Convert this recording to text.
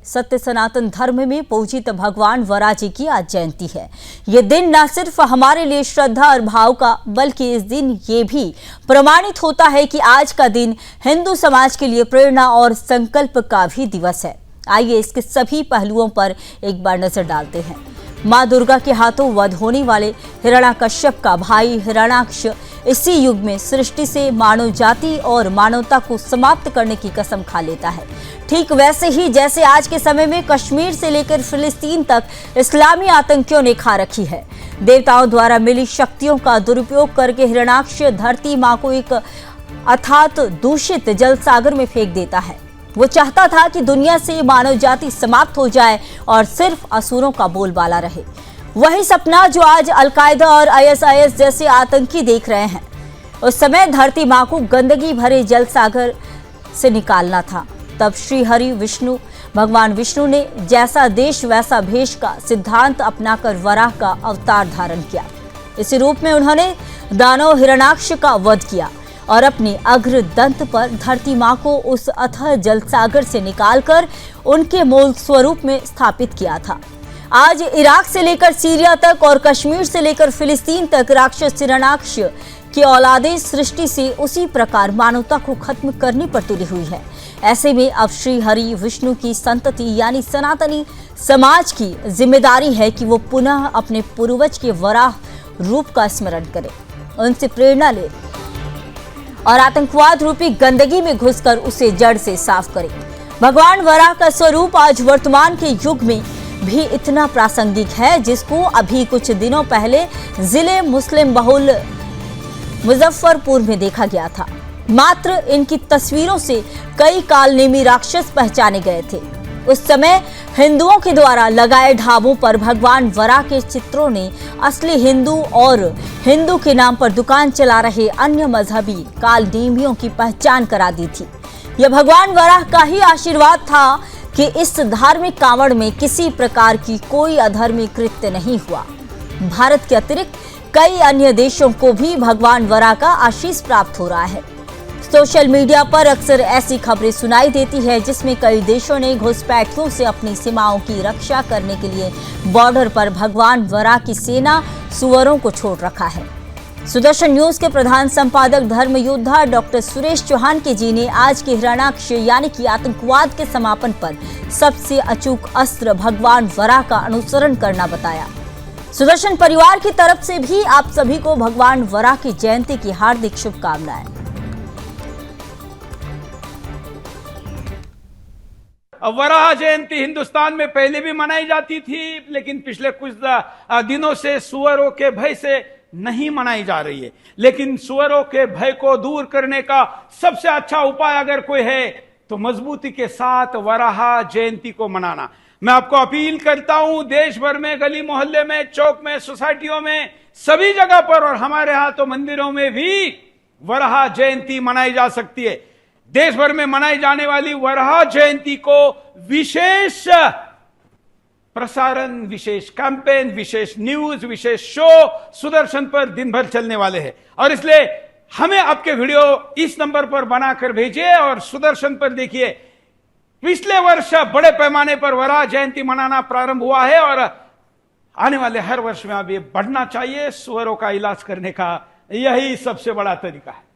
सत्य सनातन धर्म में पूजित भगवान वराह जी की आज जयंती है। ये दिन न सिर्फ हमारे लिए श्रद्धा और भाव का, बल्कि इस दिन ये भी प्रमाणित होता है कि आज का दिन हिंदू समाज के लिए प्रेरणा और संकल्प का भी दिवस है। आइए इसके सभी पहलुओं पर एक बार नजर डालते हैं। मां दुर्गा के हाथों वध होने वाले हिरण्याकश्यप का भाई हिरण्याक्ष इसी युग में सृष्टि से मानव जाति और मानवता को समाप्त करने की कसम खा लेता है। ठीक वैसे ही जैसे आज के समय में कश्मीर से लेकर फिलिस्तीन तक इस्लामी आतंकियों ने खा रखी है। देवताओं द्वारा मिली शक्तियों का दुरुपयोग करके हिरण्याक्ष धरती मां को एक अथात दूषित जल सागर में फेंक देता है। वो चाहता था कि दुनिया से मानव जाति समाप्त हो जाए और सिर्फ असुरों का बोलबाला रहे। वही सपना जो आज अल-कायदा और ISIS जैसे आतंकी देख रहे हैं। उस समय धरती मां को गंदगी भरे जल सागर से निकालना था। तब श्री हरि विष्णु भगवान विष्णु ने जैसा देश वैसा भेष का सिद्धांत अपनाकर वराह का अवतार धारण किया। इसी रूप में उन्होंने दानव हिरण्याक्ष का वध किया और अपने अग्र दंत पर धरती मां को उस अथाह जल सागर से निकालकर उनके मूल स्वरूप में स्थापित किया था। आज इराक से लेकर सीरिया तक और कश्मीर से लेकर फिलिस्तीन तक राक्षस हिरण्याक्ष की औलादें सृष्टि से उसी प्रकार मानवता को खत्म करने पर तुली हुई है। ऐसे में अब श्री हरि विष्णु की संतति यानी सनातनी समाज की जिम्मेदारी है कि वो पुनः अपने पूर्वज के वराह रूप का स्मरण करे, उनसे प्रेरणा ले और आतंकवाद रूपी गंदगी में घुसकर उसे जड़ से साफ करे। भगवान वराह का स्वरूप आज वर्तमान के युग में भी इतना प्रासंगिक है, जिसको अभी कुछ दिनों पहले जिले मुस्लिम बहुल मुजफ्फरपुर में देखा गया था। मात्र इनकी तस्वीरों से कई कालनेमी राक्षस पहचाने गए थे। उस समय हिंदुओं के द्वारा लगाए ढाबों पर भगवान वराह के चित्रों ने असली हिंदू और हिंदू के नाम पर दुकान चला रहे अन्य मजहबी कालनेमियों की पहचान करा दी थी। यह भगवान वराह का ही आशीर्वाद था कि इस धार्मिक कांवड़ में किसी प्रकार की कोई अधर्मी कृत्य नहीं हुआ। भारत के अतिरिक्त कई अन्य देशों को भी भगवान वराह का आशीष प्राप्त हो रहा है। सोशल मीडिया पर अक्सर ऐसी खबरें सुनाई देती है जिसमें कई देशों ने घुसपैठियों से अपनी सीमाओं की रक्षा करने के लिए बॉर्डर पर भगवान वराह की सेना सुअरों को छोड़ रखा है। सुदर्शन न्यूज के प्रधान संपादक धर्म योद्धा डॉक्टर सुरेश चौहान के जी ने आज के हिरण्याक्ष यानी कि आतंकवाद के समापन पर सबसे अचूक अस्त्र भगवान वराह का अनुसरण करना बताया। सुदर्शन परिवार की तरफ से भी आप सभी को भगवान वराह की जयंती की हार्दिक शुभकामनाएं। वराह जयंती हिंदुस्तान में पहले भी मनाई जाती थी, लेकिन पिछले कुछ दिनों से सुअरों के भय से नहीं मनाई जा रही है। लेकिन सुअरों के भय को दूर करने का सबसे अच्छा उपाय अगर कोई है तो मजबूती के साथ वराह जयंती को मनाना। मैं आपको अपील करता हूं, देश भर में गली मोहल्ले में, चौक में, सोसाइटियों में, सभी जगह पर और हमारे यहां तो मंदिरों में भी वराह जयंती मनाई जा सकती है। देश भर में मनाई जाने वाली वराह जयंती को विशेष प्रसारण, विशेष कैंपेन, विशेष न्यूज, विशेष शो सुदर्शन पर दिन भर चलने वाले हैं। और इसलिए हमें आपके वीडियो इस नंबर पर बनाकर भेजिए और सुदर्शन पर देखिए। पिछले वर्ष बड़े पैमाने पर वराह जयंती मनाना प्रारंभ हुआ है और आने वाले हर वर्ष में अब ये बढ़ना चाहिए। सुअरों का इलाज करने का यही सबसे बड़ा तरीका है।